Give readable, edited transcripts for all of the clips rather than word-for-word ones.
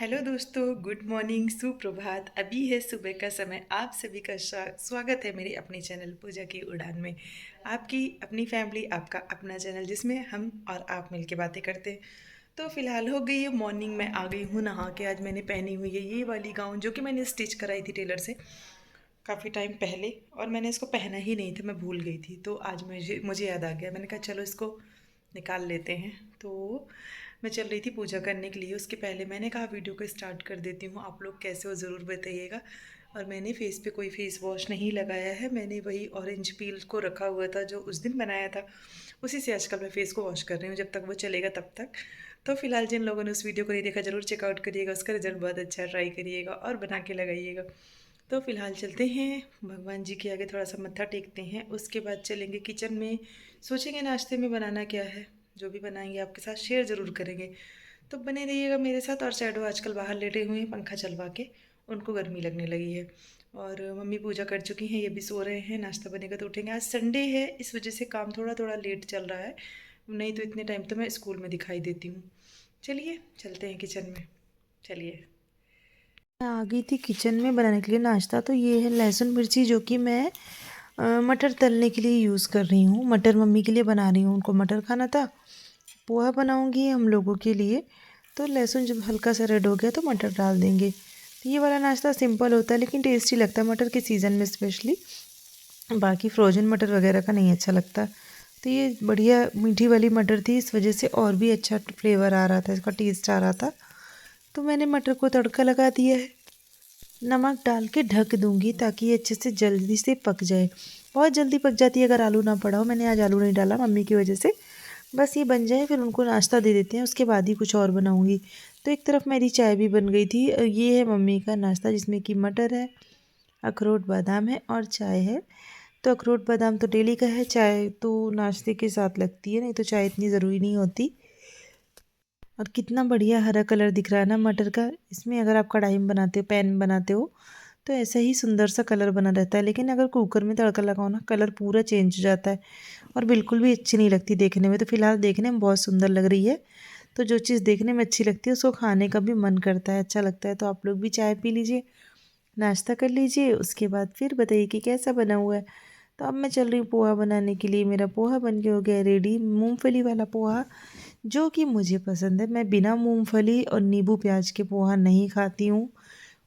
Hello दोस्तों, good morning, सुप्रभात। अभी है सुबह का समय। आप सभी का स्वागत है मेरी अपनी चैनल पूजा की उड़ान में। आपकी अपनी फैमिली, आपका अपना चैनल जिसमें हम और आप मिलके बातें करते हैं। तो फिलहाल हो गई है मॉर्निंग, में आ गई हूँ नहा के। आज मैंने पहनी हुई है ये वाली गाउन जो कि मैंने स्टिच कराई थी टेलर से काफ़ी टाइम पहले, और मैंने इसको पहना ही नहीं था, मैं भूल गई थी। तो आज मुझे याद आ गया, मैंने कहा चलो इसको निकाल लेते हैं। तो मैं चल रही थी पूजा करने के लिए। उसके पहले मैंने कहा वीडियो को स्टार्ट कर देती हूँ, आप लोग कैसे हो ज़रूर बताइएगा। और मैंने फेस पे कोई फेस वॉश नहीं लगाया है, मैंने वही ऑरेंज पील को रखा हुआ था जो उस दिन बनाया था, उसी से आजकल मैं फेस को वॉश कर रही हूँ, जब तक वो चलेगा तब तक। तो फिलहाल जिन लोगों ने उस वीडियो को नहीं देखा ज़रूर चेकआउट करिएगा, उसका रिजल्ट बहुत अच्छा, ट्राई करिएगा और बना के लगाइएगा। तो फिलहाल चलते हैं भगवान जी के आगे, थोड़ा सा मत्था टेकते हैं, उसके बाद चलेंगे किचन में। सोचेंगे नाश्ते में बनाना क्या है, जो भी बनाएंगे आपके साथ शेयर ज़रूर करेंगे। तो बने रहिएगा मेरे साथ। और शैडो आजकल बाहर लेटे हुए हैं पंखा चलवा के, उनको गर्मी लगने लगी है। और मम्मी पूजा कर चुकी हैं, ये भी सो रहे हैं। नाश्ता बनेगा तो उठेंगे। आज संडे है, इस वजह से काम थोड़ा थोड़ा लेट चल रहा है, नहीं तो इतने टाइम तो मैं स्कूल में दिखाई देती हूँ। चलिए चलते हैं किचन में, चलिए। मैं आ गई थी किचन में बनाने के लिए नाश्ता। तो ये है लहसुन मिर्ची जो कि मैं मटर तलने के लिए यूज़ कर रही हूँ। मटर मम्मी के लिए बना रही हूँ, उनको मटर खाना था। पोहा बनाऊँगी हम लोगों के लिए। तो लहसुन जब हल्का सा रेड हो गया तो मटर डाल देंगे। तो ये वाला नाश्ता सिंपल होता है लेकिन टेस्टी लगता है मटर के सीज़न में स्पेशली। बाकी फ्रोजन मटर वगैरह का नहीं अच्छा लगता। तो ये बढ़िया मीठी वाली मटर थी, इस वजह से और भी अच्छा फ्लेवर आ रहा था, इसका टेस्ट आ रहा था। तो मैंने मटर को तड़का लगा दिया है। नमक डाल के ढक दूंगी ताकि ये अच्छे से जल्दी से पक जाए। बहुत जल्दी पक जाती है अगर आलू ना पड़ा हो। मैंने आज आलू नहीं डाला मम्मी की वजह से। बस ये बन जाए फिर उनको नाश्ता दे देते हैं, उसके बाद ही कुछ और बनाऊंगी। तो एक तरफ मेरी चाय भी बन गई थी। ये है मम्मी का नाश्ता जिसमें कि मटर है, अखरोट बादाम है और चाय है। तो अखरोट बादाम तो डेली का है, चाय तो नाश्ते के साथ लगती है, नहीं तो चाय इतनी ज़रूरी नहीं होती। और कितना बढ़िया हरा कलर दिख रहा है ना मटर का। इसमें अगर आप कढ़ाई में बनाते हो, पैन में बनाते हो, तो ऐसा ही सुंदर सा कलर बना रहता है। लेकिन अगर कुकर में तड़का लगाओ ना, कलर पूरा चेंज हो जाता है और बिल्कुल भी अच्छी नहीं लगती देखने में। तो फिलहाल देखने में बहुत सुंदर लग रही है। तो जो चीज़ देखने में अच्छी लगती है उसको खाने का भी मन करता है, अच्छा लगता है। तो आप लोग भी चाय पी लीजिए, नाश्ता कर लीजिए, उसके बाद फिर बताइए कि कैसा बना हुआ है। तो अब मैं चल रही हूँ पोहा बनाने के लिए। मेरा पोहा बन के हो गया रेडी, मूंगफली वाला पोहा जो कि मुझे पसंद है। मैं बिना मूंगफली और नींबू प्याज के पोहा नहीं खाती हूँ।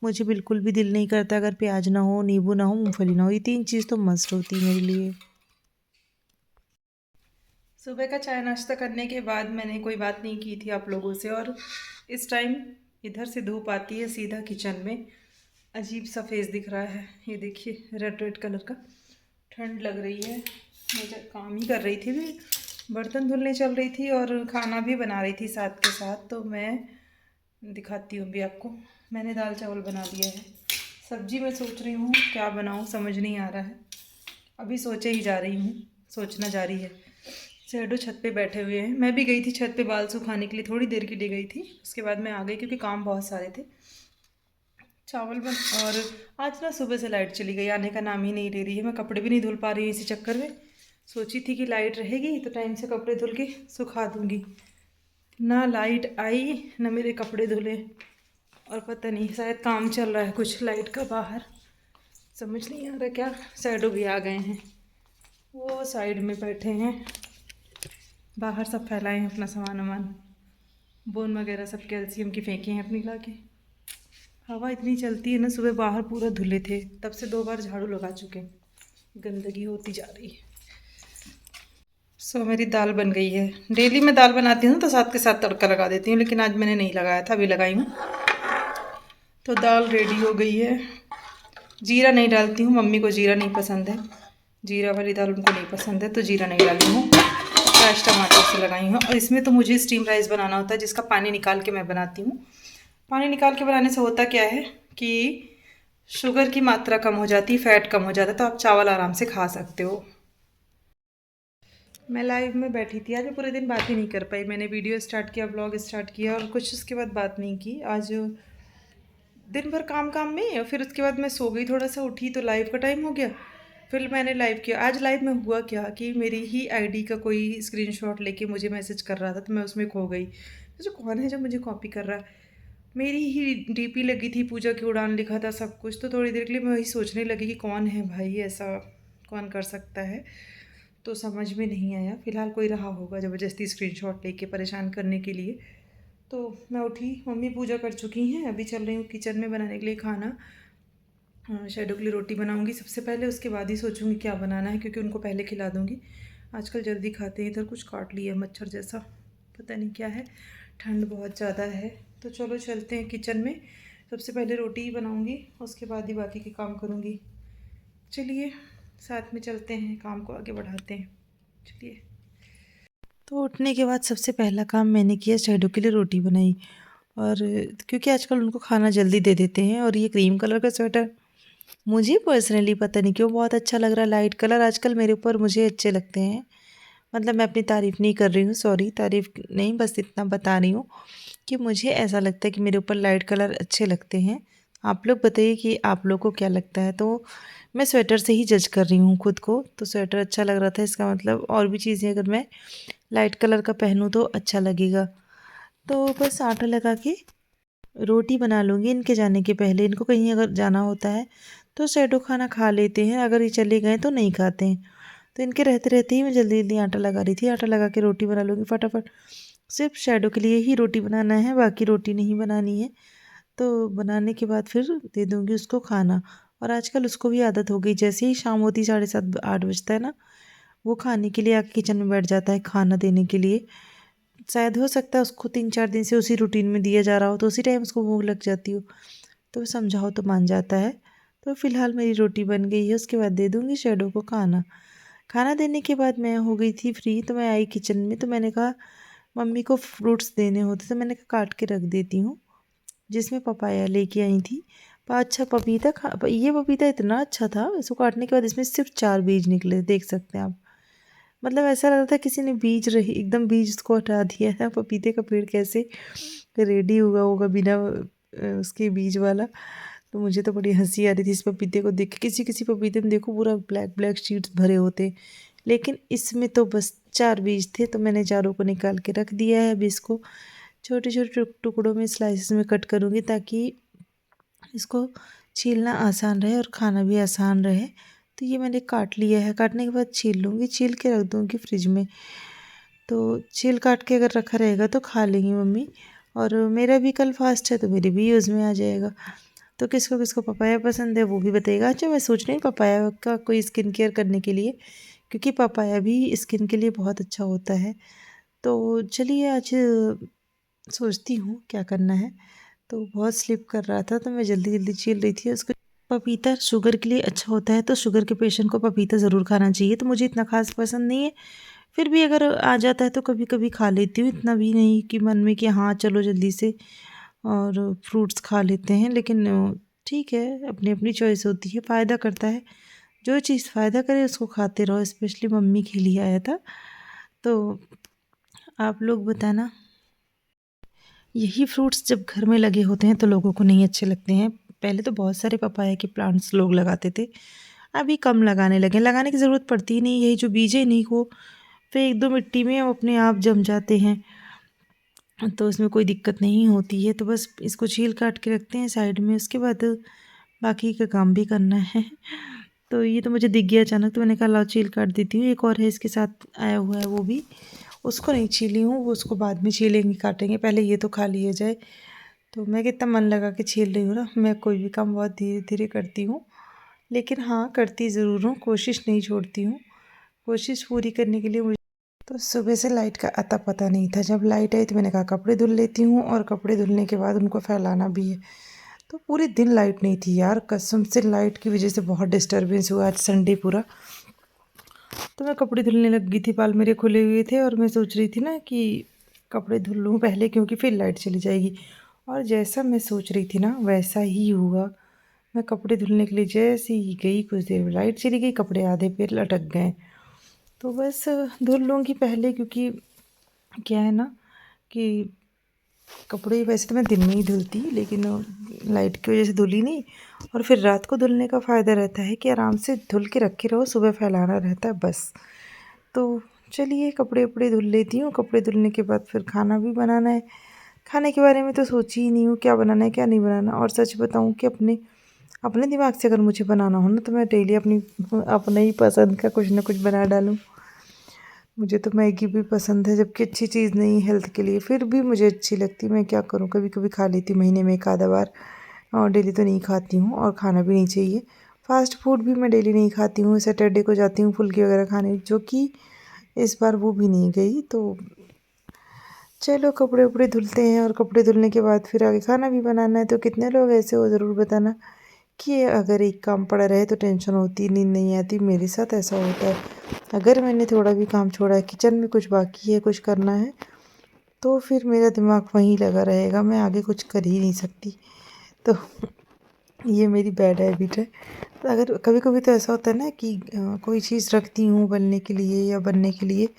मुझे बिल्कुल भी दिल नहीं करता अगर प्याज ना हो, नींबू ना हो, मूंगफली ना हो, ये तीन चीज़ तो मस्ट होती है मेरे लिए। सुबह का चाय नाश्ता करने के बाद मैंने कोई बात नहीं की थी आप लोगों से, और इस टाइम इधर से धूप आती है सीधा किचन में। अजीब सा फेस दिख रहा है, ये देखिए रेड रेड कलर का। ठंड लग रही है, मैं जब काम ही कर रही थी भी, बर्तन धुलने चल रही थी और खाना भी बना रही थी साथ के साथ। तो मैं दिखाती हूँ भी आपको। मैंने दाल चावल बना दिया है। सब्जी मैं सोच रही हूँ क्या बनाऊँ, समझ नहीं आ रहा है। अभी सोचे ही जा रही हूँ, सोचना जारी है। शैडो छत पे बैठे हुए हैं। मैं भी गई थी छत पे बाल सुखाने के लिए, थोड़ी देर के लिए गई थी, उसके बाद मैं आ गई क्योंकि काम बहुत सारे थे। चावल बन, और आज ना सुबह से लाइट चली गई, आने का नाम ही नहीं ले रही है। मैं कपड़े भी नहीं धुल पा रही हूँ इसी चक्कर में। सोची थी कि लाइट रहेगी तो टाइम से कपड़े धुल के सुखा दूँगी, ना लाइट आई ना मेरे कपड़े धुले। और पता नहीं शायद काम चल रहा है कुछ लाइट का बाहर, समझ नहीं आ रहा क्या। शैडो भी आ गए हैं, वो साइड में बैठे हैं। बाहर सब फैलाए हैं अपना सामान वामान, बोन वगैरह सब कैल्शियम की फेंके हैं अपनी ला के। हवा इतनी चलती है ना, सुबह बाहर पूरा धुले थे, तब से 2 बार झाड़ू लगा चुके हैं, गंदगी होती जा रही है। मेरी दाल बन गई है। डेली मैं दाल बनाती हूँ तो साथ के साथ तड़का लगा देती हूँ, लेकिन आज मैंने नहीं लगाया था, अभी लगाई हूँ। तो दाल रेडी हो गई है। जीरा नहीं डालती हूँ, मम्मी को जीरा नहीं पसंद है, जीरा वाली दाल उनको नहीं पसंद है, तो जीरा नहीं डाली हूँ। फ्रेश टमाटर से लगाई हूँ। और इसमें तो मुझे स्टीम राइस बनाना होता है, जिसका पानी निकाल के मैं बनाती हूँ। पानी निकाल के बनाने से होता क्या है कि शुगर की मात्रा कम हो जाती है, फैट कम हो जाता है, तो आप चावल आराम से खा सकते हो। मैं लाइव में बैठी थी आज, मैं पूरे दिन बात ही नहीं कर पाई। मैंने वीडियो स्टार्ट किया, ब्लॉग स्टार्ट किया, और कुछ उसके बाद बात नहीं की। आज दिन भर काम काम में, और फिर उसके बाद मैं सो गई, थोड़ा सा उठी तो लाइव का टाइम हो गया। फिर मैंने लाइव किया। आज लाइव में हुआ क्या कि मेरी ही आईडी का कोई स्क्रीनशॉट लेके मुझे मैसेज कर रहा था, तो मैं उसमें खो गई। तो जो कौन है जो मुझे कॉपी कर रहा है, मेरी ही डीपी लगी थी, पूजा की उड़ान लिखा था सब कुछ, तो थोड़ी देर के लिए मैं वही सोचने लगी कि कौन है भाई ऐसा, कौन कर सकता है। तो समझ में नहीं आया, फ़िलहाल कोई रहा होगा ज़बरदस्ती स्क्रीनशॉट लेके परेशान करने के लिए। तो मैं उठी, मम्मी पूजा कर चुकी हैं, अभी चल रही हूँ किचन में बनाने के लिए खाना। शैडो के लिए रोटी बनाऊँगी सबसे पहले, उसके बाद ही सोचूँगी क्या बनाना है, क्योंकि उनको पहले खिला दूँगी। आजकल जल्दी खाते हैं। इधर कुछ काट लिया मच्छर जैसा, पता नहीं क्या है, ठंड बहुत ज़्यादा है। तो चलो चलते हैं किचन में, सबसे पहले रोटी ही बनाऊँगी, उसके बाद ही बाकी के काम करूँगी। चलिए साथ में चलते हैं, काम को आगे बढ़ाते हैं। चलिए। तो उठने के बाद सबसे पहला काम मैंने किया, शैडो के लिए रोटी बनाई। और क्योंकि आजकल उनको खाना जल्दी दे देते हैं, और ये क्रीम कलर का स्वेटर मुझे पर्सनली पता नहीं क्यों बहुत अच्छा लग रहा है। लाइट कलर आजकल मेरे ऊपर मुझे अच्छे लगते हैं। मतलब मैं अपनी तारीफ़ नहीं कर रही हूँ, सॉरी, तारीफ़ नहीं, बस इतना बता रही हूँ कि मुझे ऐसा लगता है कि मेरे ऊपर लाइट कलर अच्छे लगते हैं। आप लोग बताइए कि आप लोग को क्या लगता है। तो मैं स्वेटर से ही जज कर रही हूँ खुद को। तो स्वेटर अच्छा लग रहा था, इसका मतलब और भी चीज़ें अगर मैं लाइट कलर का पहनूँ तो अच्छा लगेगा। तो बस आटा लगा के रोटी बना लूँगी इनके जाने के पहले। इनको कहीं अगर जाना होता है तो शैडो खाना खा लेते हैं, अगर ये चले गए तो नहीं खाते हैं। तो इनके रहते रहते ही मैं जल्दी जल्दी आटा लगा रही थी। आटा लगा के रोटी बना लूँगी फटाफट। सिर्फ शैडो के लिए ही रोटी बनाना है, बाकी रोटी नहीं बनानी है। तो बनाने के बाद फिर दे दूँगी उसको खाना। और आजकल उसको भी आदत हो गई, जैसे ही शाम होती 7:30 8 बजता है ना, वो खाने के लिए आके किचन में बैठ जाता है खाना देने के लिए। शायद हो सकता है उसको 3-4 दिन से उसी रूटीन में दिया जा रहा हो, तो उसी टाइम उसको भूख लग जाती हो, तो समझाओ तो मान जाता है। तो फ़िलहाल मेरी रोटी बन गई है, उसके बाद दे दूँगी शैडो को खाना। खाना देने के बाद मैं हो गई थी फ्री, तो मैं आई किचन में। तो मैंने कहा मम्मी को फ्रूट्स देने होते, तो मैंने कहा काट के रख देती हूँ, जिसमें पपाया लेके आई थी। अच्छा पपीता ये पपीता इतना अच्छा था, इसको काटने के बाद इसमें सिर्फ 4 बीज निकले, देख सकते हैं आप। मतलब ऐसा लग रहा था किसी ने बीज रही एकदम बीज उसको हटा दिया है। पपीते का पेड़ कैसे रेडी हुआ होगा बिना उसके बीज वाला। तो मुझे तो बड़ी हंसी आ रही थी इस पपीते को देख के। किसी किसी पपीते में देखो पूरा ब्लैक ब्लैक शीट्स भरे होते, लेकिन इसमें तो बस 4 बीज थे। तो मैंने चारों को निकाल के रख दिया है। अभी इसको छोटे छोटे टुकड़ों में स्लाइसेस में कट करूँगी, ताकि इसको छीलना आसान रहे और खाना भी आसान रहे। तो ये मैंने काट लिया है, काटने के बाद छील लूँगी, छील के रख दूँगी फ्रिज में। तो छील काट के अगर रखा रहेगा तो खा लेंगी मम्मी। और मेरा भी कल फास्ट है, तो मेरे भी यूज़ में आ जाएगा। तो किसको किसको पपाया पसंद है वो भी बताइएगा। अच्छा मैं सोच रही हूँ पपाया का कोई स्किन केयर करने के लिए, क्योंकि पपाया भी स्किन के लिए बहुत अच्छा होता है। तो चलिए आज सोचती हूँ क्या करना है। तो बहुत स्लिप कर रहा था, तो मैं जल्दी जल्दी छील रही थी उसको। पपीता शुगर के लिए अच्छा होता है, तो शुगर के पेशेंट को पपीता ज़रूर खाना चाहिए। तो मुझे इतना खास पसंद नहीं है, फिर भी अगर आ जाता है तो कभी कभी खा लेती हूँ। इतना भी नहीं कि मन में कि हाँ चलो जल्दी से और फ्रूट्स खा लेते हैं। लेकिन ठीक है, अपनी अपनी चॉइस होती है, फ़ायदा करता है। जो चीज़ फ़ायदा करे उसको खाते रहो। स्पेशली मम्मी के लिए आया था। तो आप लोग बताना, यही फ्रूट्स जब घर में लगे होते हैं तो लोगों को नहीं अच्छे लगते हैं। पहले तो बहुत सारे पपाया के प्लांट्स लोग लगाते थे, अभी कम लगाने लगे। लगाने की ज़रूरत पड़ती ही नहीं, यही जो बीज है इन्हीं को फेंक दो मिट्टी में, वो अपने आप जम जाते हैं। तो इसमें कोई दिक्कत नहीं होती है। तो बस इसको छील काट के रखते हैं साइड में, उसके बाद बाकी का काम भी करना है। तो ये तो मुझे दिख गया अचानक, तो मैंने कहा लाओ छील काट देती हूँ। एक और है इसके साथ आया हुआ है, वो भी, उसको नहीं छीली हूँ, वो उसको बाद में छीलेंगे काटेंगे, पहले ये तो खा लिया जाए। तो मैं कितना मन लगा के छील रही हूँ ना, मैं कोई भी काम बहुत धीरे धीरे करती हूँ, लेकिन हाँ करती ज़रूर हूँ, कोशिश नहीं छोड़ती हूँ। कोशिश पूरी करने के लिए मुझे, तो सुबह से लाइट का अता पता नहीं था। जब लाइट आई तो मैंने कहा कपड़े धुल लेती हूँ, और कपड़े धुलने के बाद उनको फैलाना भी है। तो पूरे दिन लाइट नहीं थी यार, कसम से लाइट की वजह से बहुत डिस्टर्बेंस हुआ आज संडे पूरा। तो मैं कपड़े धुलने लग गई थी, बाल मेरे खुले हुए थे, और मैं सोच रही थी ना कि कपड़े धुल लूँ पहले, क्योंकि फिर लाइट चली जाएगी। और जैसा मैं सोच रही थी ना वैसा ही हुआ। मैं कपड़े धुलने के लिए जैसे ही गई, कुछ देर में लाइट चली गई, कपड़े आधे पे लटक गए। तो बस धुल लूँगी पहले, क्योंकि क्या है ना कि कपड़े वैसे तो मैं दिन में ही धुलती, लेकिन लाइट की वजह से धुली नहीं। और फिर रात को धुलने का फ़ायदा रहता है कि आराम से धुल के रखे रहो, सुबह फैलाना रहता है बस। तो चलिए कपड़े वपड़े धुल लेती हूँ। कपड़े धुलने के बाद फिर खाना भी बनाना है। खाने के बारे में तो सोची ही नहीं हूँ क्या बनाना है क्या नहीं बनाना। और सच बताऊँ कि अपने अपने दिमाग से अगर मुझे बनाना हो ना तो मैं डेली अपनी अपने ही पसंद का कुछ ना कुछ बना डालूँ। मुझे तो मैगी भी पसंद है, जबकि अच्छी चीज़ नहीं है हेल्थ के लिए, फिर भी मुझे अच्छी लगती है। मैं क्या करूँ, कभी कभी खा लेती हूँ महीने में एक आधा बार, और डेली तो नहीं खाती हूँ और खाना भी नहीं चाहिए। फास्ट फूड भी मैं डेली नहीं खाती हूँ, सैटरडे को जाती हूँ फुल्की वगैरह खाने, जो कि इस बार वो भी नहीं गई। तो चलो कपड़े उपड़े धुलते हैं, और कपड़े धुलने के बाद फिर आगे खाना भी बनाना है। तो कितने लोग ऐसे हो ज़रूर बताना कि अगर एक काम पड़ा रहे तो टेंशन होती, नींद नहीं आती। मेरे साथ ऐसा होता है, अगर मैंने थोड़ा भी काम छोड़ा है, किचन में कुछ बाकी है, कुछ करना है, तो फिर मेरा दिमाग वहीं लगा रहेगा, मैं आगे कुछ कर ही नहीं सकती। तो ये मेरी बैड हैबिट है। तो अगर कभी कभी तो ऐसा होता है ना कि कोई चीज़ रखती हूँ बनने के लिए या बनने के लिए,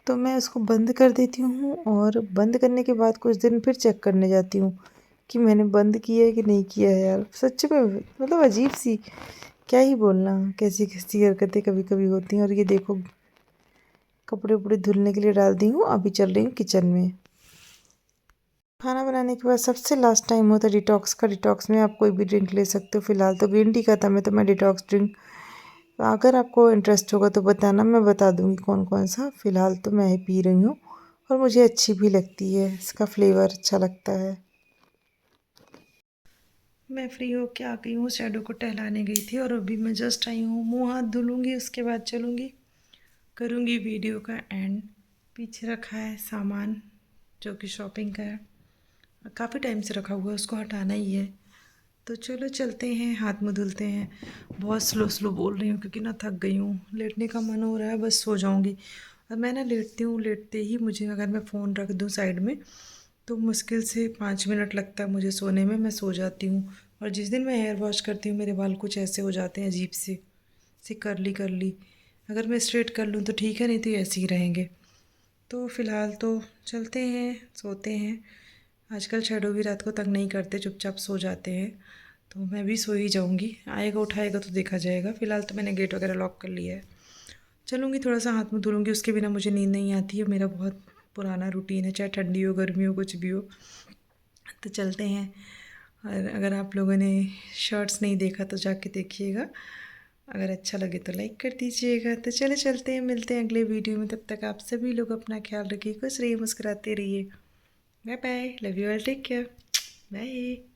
तो मैं उसको बंद कर देती हूँ, और बंद करने के बाद कुछ दिन फिर चेक करने जाती हूँ कि मैंने बंद किया है कि नहीं किया है। यार सच में मतलब अजीब सी, क्या ही बोलना, कैसी कैसी हरकतें कभी कभी होती हैं। और ये देखो कपड़े उपड़े धुलने के लिए डाल दी हूँ, अभी चल रही हूँ किचन में। खाना बनाने के बाद सबसे लास्ट टाइम होता है डिटॉक्स का। डिटॉक्स में आप कोई भी ड्रिंक ले सकते हो, फिलहाल तो ग्रीन टी का था, मैं तो मैं डिटॉक्स ड्रिंक, अगर आपको इंटरेस्ट होगा तो बताना, मैं बता दूंगी कौन कौन सा। फ़िलहाल तो मैं ही पी रही हूँ, और मुझे अच्छी भी लगती है, इसका फ्लेवर अच्छा लगता है। मैं फ्री होके आ गई हूँ, शैडो को टहलाने गई थी और अभी मैं जस्ट आई हूँ। मुंह हाथ धुलूँगी, उसके बाद चलूँगी, करूँगी वीडियो का एंड। पीछे रखा है सामान जो कि शॉपिंग का है, काफ़ी टाइम से रखा हुआ है, उसको हटाना ही है। तो चलो चलते हैं, हाथ मुँह धुलते हैं। बहुत स्लो स्लो बोल रही हूँ क्योंकि ना थक गई हूँ, लेटने का मन हो रहा है, बस सो जाऊँगी। और मैं ना लेटती हूँ, लेटते ही मुझे अगर मैं फ़ोन रख दूँ साइड में तो मुश्किल से 5 मिनट लगता है मुझे सोने में, मैं सो जाती हूँ। और जिस दिन मैं हेयर वॉश करती हूँ मेरे बाल कुछ ऐसे हो जाते हैं अजीब से करली करली। अगर मैं स्ट्रेट कर लूँ तो ठीक है, नहीं तो ये ऐसे ही रहेंगे। तो फ़िलहाल तो चलते हैं, सोते हैं। आजकल शैडो भी रात को तंग नहीं करते, चुपचाप सो जाते हैं। तो मैं भी सो ही जाऊँगी, आएगा उठाएगा तो देखा जाएगा। फ़िलहाल तो मैंने गेट वगैरह लॉक कर लिया है। चलूँगी, थोड़ा सा हाथ मुँह धुलूँगी, उसके बिना मुझे नींद नहीं आती है। मेरा बहुत पुराना रूटीन है, चाहे ठंडी हो गर्मी हो कुछ भी हो। तो चलते हैं। और अगर आप लोगों ने शॉर्ट्स नहीं देखा तो जाके देखिएगा, अगर अच्छा लगे तो लाइक कर दीजिएगा। तो चले चलते हैं, मिलते हैं अगले वीडियो में। तब तक आप सभी लोग अपना ख्याल रखिए, खुश रहिए, मुस्कुराते रहिए। Bye bye, love you all, take care, bye.